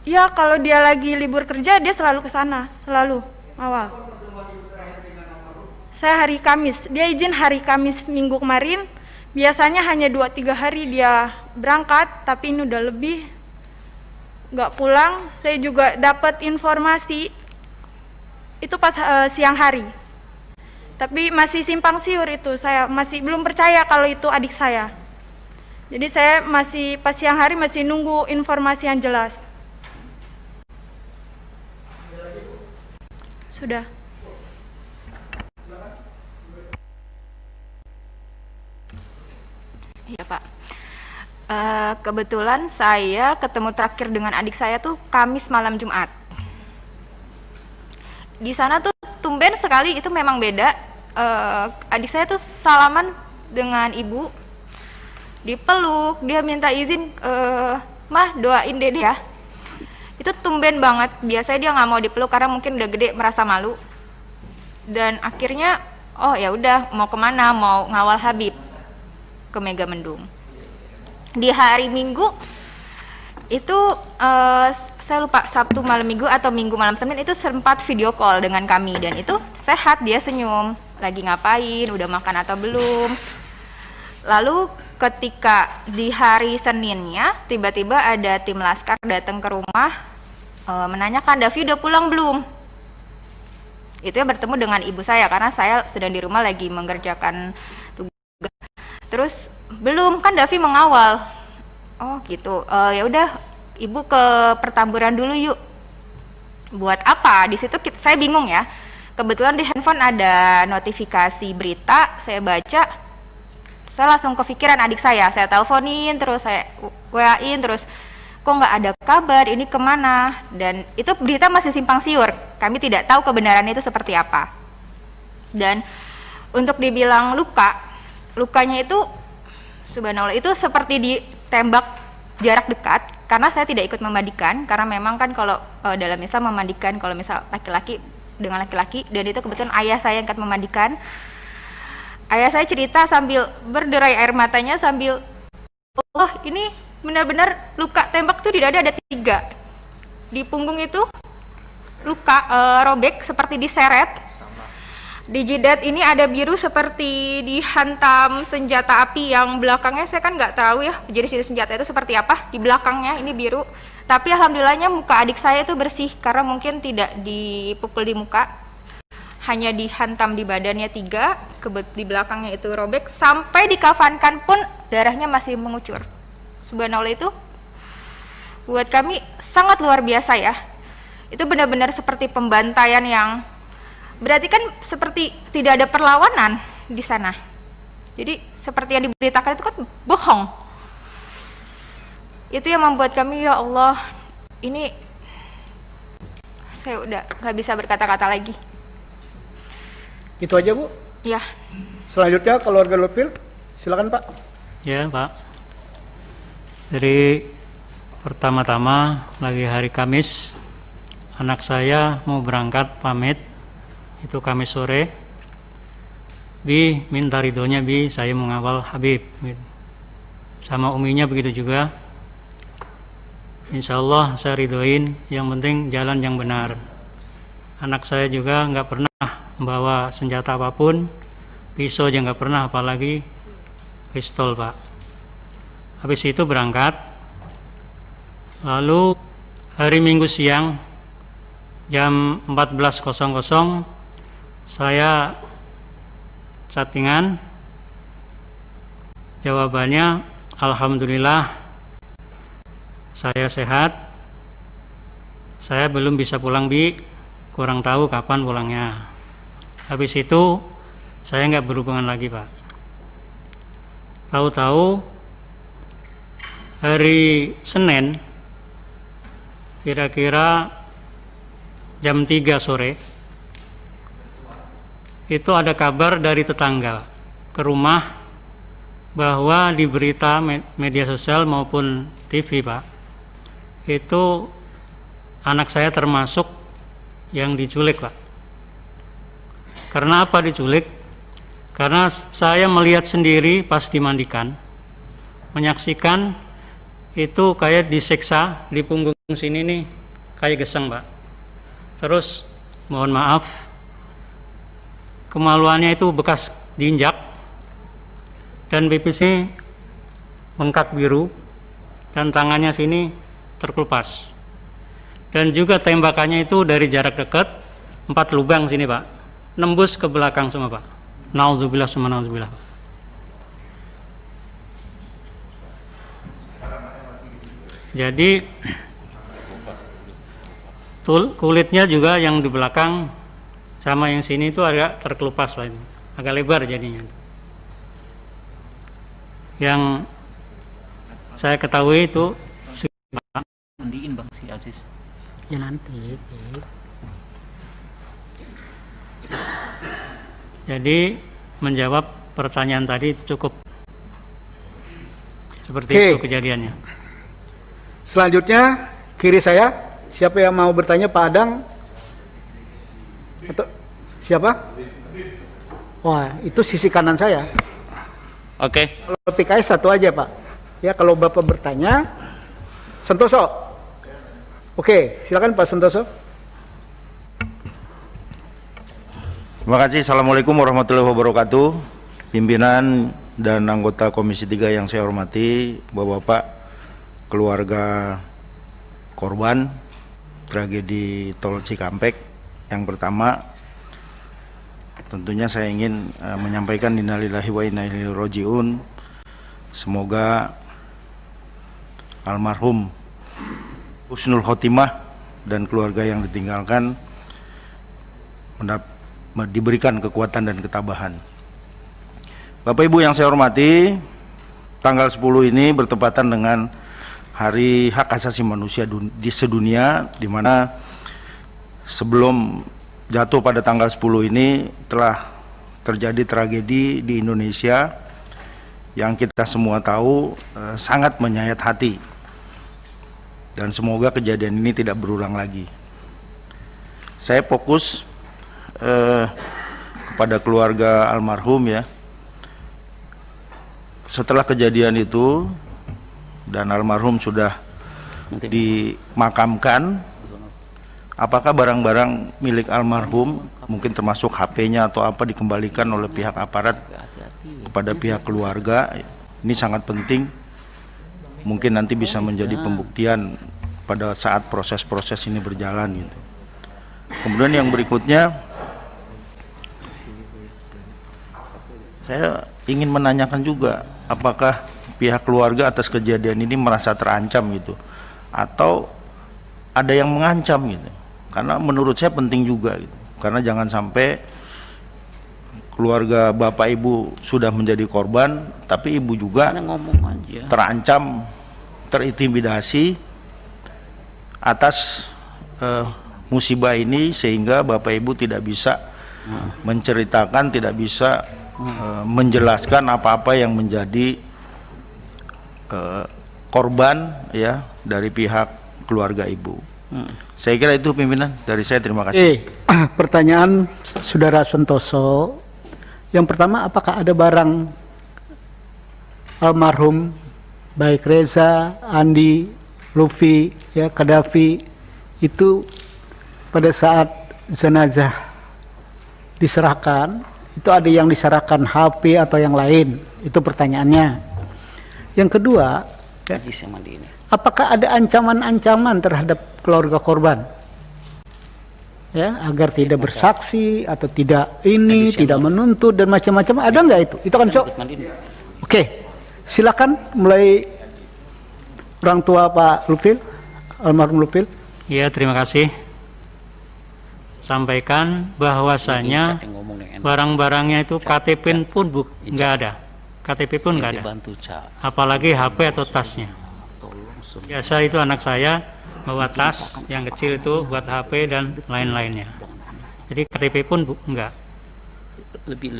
Ya, kalau dia lagi libur kerja, dia selalu ke sana, selalu awal. Saya hari Kamis, dia izin hari Kamis minggu kemarin. Biasanya hanya 2-3 hari dia berangkat, tapi ini udah lebih nggak pulang. Saya juga dapat informasi itu pas siang hari. Tapi masih simpang siur itu, saya masih belum percaya kalau itu adik saya. Jadi saya masih pas siang hari masih nunggu informasi yang jelas. Sudah. Iya Pak. Kebetulan saya ketemu terakhir dengan adik saya tuh Kamis malam Jumat. Di sana tuh tumben sekali, itu memang beda. Adik saya tuh salaman dengan ibu, dipeluk, dia minta izin, mah doain dede ya. Itu tumben banget. Biasanya dia nggak mau dipeluk karena mungkin udah gede merasa malu. Dan akhirnya, oh ya udah, mau kemana? Mau ngawal Habib ke Megamendung. Di hari Minggu itu saya lupa Sabtu malam Minggu atau Minggu malam Senin itu sempat video call dengan kami, dan itu sehat, dia senyum, lagi ngapain, udah makan atau belum. Lalu ketika di hari Seninnya tiba-tiba ada tim laskar datang ke rumah menanyakan Davi udah pulang belum. Itu ya bertemu dengan ibu saya karena saya sedang di rumah lagi mengerjakan tugas. Terus belum, kan Davi mengawal. Oh gitu. Ya udah, ibu ke pertamburan dulu yuk. Buat apa? Di situ saya bingung ya. Kebetulan di handphone ada notifikasi berita, saya baca. Saya langsung kepikiran adik saya teleponin, terus saya WA-in, terus kok nggak ada kabar, ini kemana? Dan itu berita masih simpang siur, kami tidak tahu kebenarannya itu seperti apa. Dan untuk dibilang lukanya itu subhanallah itu seperti ditembak jarak dekat, karena saya tidak ikut memandikan, karena memang kan kalau dalam Islam memandikan kalau misal laki-laki dengan laki-laki, dan itu kebetulan ayah saya yang akan memandikan. Ayah saya cerita sambil berderai air matanya, sambil, oh ini benar-benar luka tembak tuh di dada ada 3, di punggung itu luka robek seperti diseret, di jidat ini ada biru seperti dihantam senjata api, yang belakangnya saya kan nggak tahu ya jenis senjata itu seperti apa, di belakangnya ini biru. Tapi alhamdulillahnya muka adik saya itu bersih karena mungkin tidak dipukul di muka, hanya dihantam di badannya 3, di belakangnya itu robek, sampai dikafankan pun darahnya masih mengucur. Subhanallah, itu buat kami sangat luar biasa ya. Itu benar-benar seperti pembantaian yang berarti kan seperti tidak ada perlawanan di sana. Jadi seperti yang diberitakan itu kan bohong. Itu yang membuat kami, ya Allah, ini saya udah nggak bisa berkata-kata lagi. Itu aja Bu? Ya. Selanjutnya keluarga Lupil, silakan Pak. Ya Pak. Jadi pertama-tama lagi hari Kamis, anak saya mau berangkat pamit, itu Kamis sore. Bi minta ridhonya Bi, saya mengawal Habib. Sama uminya begitu juga. Insya Allah saya ridhoin, yang penting jalan yang benar. Anak saya juga nggak pernah membawa senjata apapun, pisau aja nggak pernah, apalagi pistol Pak. Habis itu berangkat. Lalu hari Minggu siang jam 14.00 saya chattingan, jawabannya alhamdulillah saya sehat, saya belum bisa pulang Bi, kurang tahu kapan pulangnya. Habis itu saya nggak berhubungan lagi Pak. Tahu-tahu hari Senin kira-kira jam 3 sore itu ada kabar dari tetangga ke rumah bahwa di berita media sosial maupun TV Pak, itu anak saya termasuk yang diculik Pak. Karena apa diculik? Karena saya melihat sendiri pas dimandikan, menyaksikan itu kayak disiksa di punggung sini nih, kayak geseng Pak. Terus mohon maaf, kemaluannya itu bekas diinjak dan pipisnya bengkak biru dan tangannya sini terkelupas. Dan juga tembakannya itu dari jarak dekat 4 lubang sini Pak, nembus ke belakang semua Pak. Nauzubillah summa nauzubillah. Jadi kulitnya juga yang di belakang sama yang sini itu agak terkelupas Pak, agak lebar jadinya. Yang saya ketahui itu mandiin Bang si Aziz. Ya nanti. Jadi menjawab pertanyaan tadi itu cukup. Seperti Oke. itu kejadiannya. Selanjutnya kiri saya, siapa yang mau bertanya? Pak Adang atau siapa? Wah, itu sisi kanan saya. Oke. Kalau PKS satu aja Pak. Ya, kalau Bapak bertanya, Santoso. Oke, silakan Pak Santoso. Terima kasih. Assalamualaikum warahmatullahi wabarakatuh. Pimpinan dan anggota Komisi 3 yang saya hormati, Bapak-bapak, keluarga korban tragedi Tol Cikampek. Yang pertama, tentunya saya ingin menyampaikan innalillahi wa inna ilaihi rajiun. Semoga almarhum husnul khotimah dan keluarga yang ditinggalkan diberikan kekuatan dan ketabahan. Bapak Ibu yang saya hormati, tanggal 10 ini bertepatan dengan Hari Hak Asasi Manusia di sedunia, di mana sebelum jatuh pada tanggal 10 ini telah terjadi tragedi di Indonesia yang kita semua tahu sangat menyayat hati, dan semoga kejadian ini tidak berulang lagi. Saya fokus kepada keluarga almarhum ya. Setelah kejadian itu dan almarhum sudah dimakamkan, apakah barang-barang milik almarhum, mungkin termasuk HP-nya atau apa, dikembalikan oleh pihak aparat kepada pihak keluarga? Ini sangat penting, mungkin nanti bisa menjadi pembuktian pada saat proses-proses ini berjalan gitu. Kemudian yang berikutnya, saya ingin menanyakan juga, apakah pihak keluarga atas kejadian ini merasa terancam gitu, atau ada yang mengancam gitu? Karena menurut saya penting juga gitu, karena jangan sampai keluarga bapak ibu sudah menjadi korban, tapi ibu juga terancam, terintimidasi atas musibah ini, sehingga bapak ibu tidak bisa menceritakan, tidak bisa menjelaskan apa-apa yang menjadi korban ya dari pihak keluarga ibu. Saya kira itu pimpinan dari saya, terima kasih. Pertanyaan Saudara Santoso. Yang pertama, apakah ada barang almarhum baik Reza, Andi, Lufi, ya, Kadafi itu pada saat jenazah diserahkan, itu ada yang diserahkan HP atau yang lain? Itu pertanyaannya. Yang kedua, ya, apakah ada ancaman-ancaman terhadap keluarga korban, ya, agar tidak bersaksi atau tidak ini, tidak menuntut dan macam-macam? Ada nggak itu? Itu kan so. Oke, silakan mulai orang tua Pak Lupil, almarhum Lupil. Ya, terima kasih. Sampaikan bahwasanya barang-barangnya itu KTP pun nggak ada, KTP pun nggak ada, apalagi HP atau tasnya. Biasa itu anak saya bawa tas yang kecil itu buat HP dan lain-lainnya. Jadi KTP pun enggak,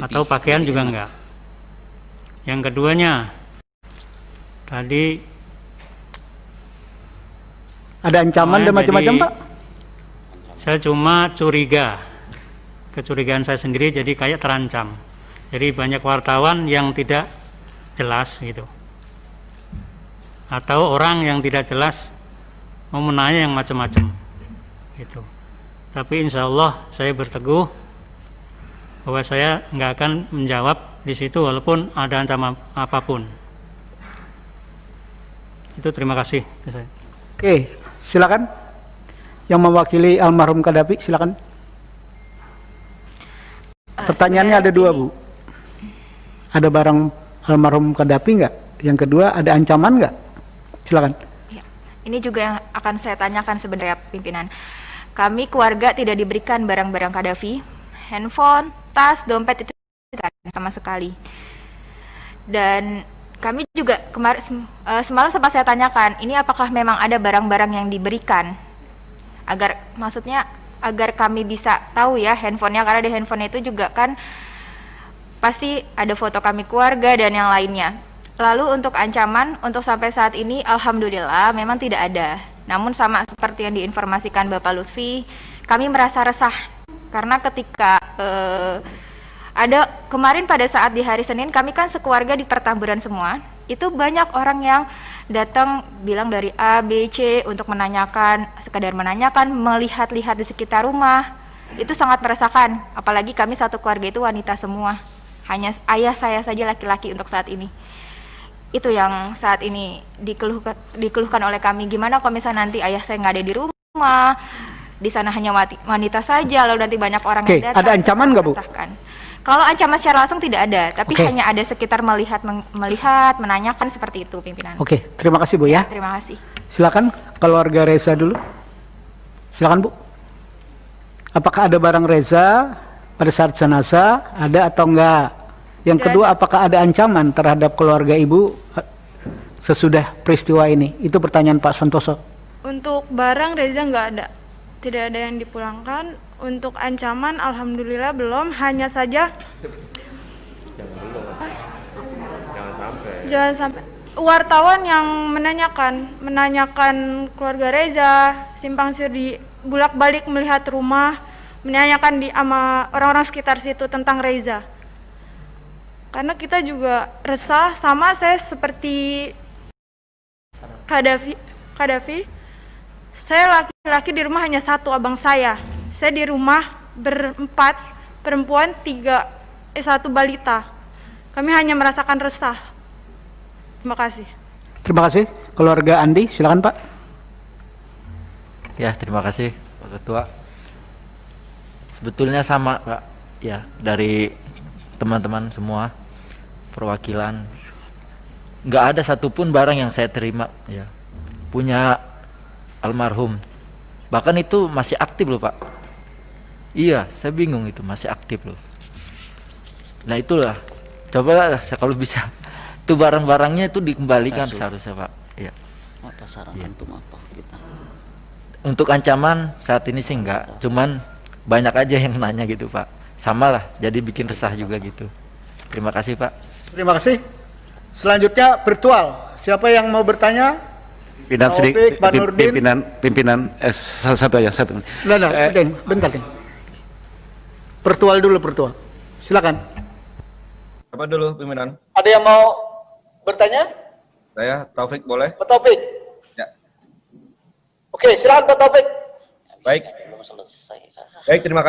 atau pakaian juga enggak. Yang keduanya, tadi ada ancaman dan macam-macam Pak? Saya cuma curiga, kecurigaan saya sendiri, jadi kayak terancam. Jadi banyak wartawan yang tidak jelas gitu. atau orang yang tidak jelas mau menanya yang macam-macam gitu. Tapi insya Allah saya berteguh bahwa saya nggak akan menjawab di situ walaupun ada ancaman apapun. Itu terima kasih. Oke, silakan. Yang mewakili almarhum Qaddafi, silakan. Pertanyaannya ada dua, Bu. Ada barang almarhum Qaddafi nggak? Yang kedua, ada ancaman nggak? Silakan. Ya, ini juga yang akan saya tanyakan sebenarnya pimpinan. Kami keluarga tidak diberikan barang-barang Qaddafi, handphone, tas, dompet itu tidak sama sekali. Dan kami juga semalam sempat saya tanyakan, ini apakah memang ada barang-barang yang diberikan? Agar kami bisa tahu ya handphonenya, karena di handphone itu juga kan pasti ada foto kami keluarga dan yang lainnya. Lalu untuk ancaman, untuk sampai saat ini alhamdulillah memang tidak ada. Namun sama seperti yang diinformasikan Bapak Lutfi, kami merasa resah karena ketika ada kemarin pada saat di hari Senin kami kan sekeluarga di Pertamburan semua, itu banyak orang yang datang bilang dari A, B, C untuk menanyakan, sekadar menanyakan, melihat-lihat di sekitar rumah. Itu sangat meresahkan, apalagi kami satu keluarga itu wanita semua. Hanya ayah saya saja laki-laki untuk saat ini. Itu yang saat ini dikeluhkan oleh kami. Gimana kalau misalnya nanti ayah saya nggak ada di rumah, di sana hanya wanita saja, lalu nanti banyak orang yang datang. Ada ancaman nggak, Bu? Kalau ancaman secara langsung tidak ada, tapi hanya ada sekitar melihat, menanyakan seperti itu, pimpinan. Oke, terima kasih, Bu ya. Terima kasih. Silakan keluarga Reza dulu. Silakan, Bu. Apakah ada barang Reza pada saat jenazah? Ada atau enggak? Yang kedua, apakah ada ancaman terhadap keluarga Ibu sesudah peristiwa ini? Itu pertanyaan Pak Santoso. Untuk barang Reza nggak ada, tidak ada yang dipulangkan. Untuk ancaman alhamdulillah belum, hanya saja jangan sampai wartawan yang menanyakan keluarga Reza, simpang siur di bolak-balik melihat rumah, menanyakan sama orang-orang sekitar situ tentang Reza. Karena kita juga resah, sama saya seperti Qaddafi. Saya laki-laki di rumah hanya satu, abang saya. Saya di rumah berempat, perempuan 1 balita. Kami hanya merasakan resah. Terima kasih. Terima kasih. Keluarga Andi, silakan Pak. Ya, terima kasih Pak Ketua. Sebetulnya sama Pak, ya, dari teman-teman semua perwakilan, nggak ada satupun barang yang saya terima ya punya almarhum, bahkan itu masih aktif loh Pak. Iya, saya bingung, itu masih aktif loh. Nah itulah, cobalah kalau bisa itu barang-barangnya itu dikembalikan seharusnya Pak. Iya. Apa saran antum apa kita? Untuk ancaman saat ini sih enggak, cuman banyak aja yang nanya gitu Pak. Sama lah, jadi bikin resah juga gitu. Terima kasih Pak. Terima kasih. Selanjutnya virtual. Siapa yang mau bertanya? Pimpinan satu aja, satu. Bentar. Virtual dulu, virtual. Silakan. Apa dulu pimpinan? Ada yang mau bertanya? Saya Taufik, boleh? Pak Taufik. Ya. Oke, silakan Pak Taufik. Baik. Baik, terima kasih.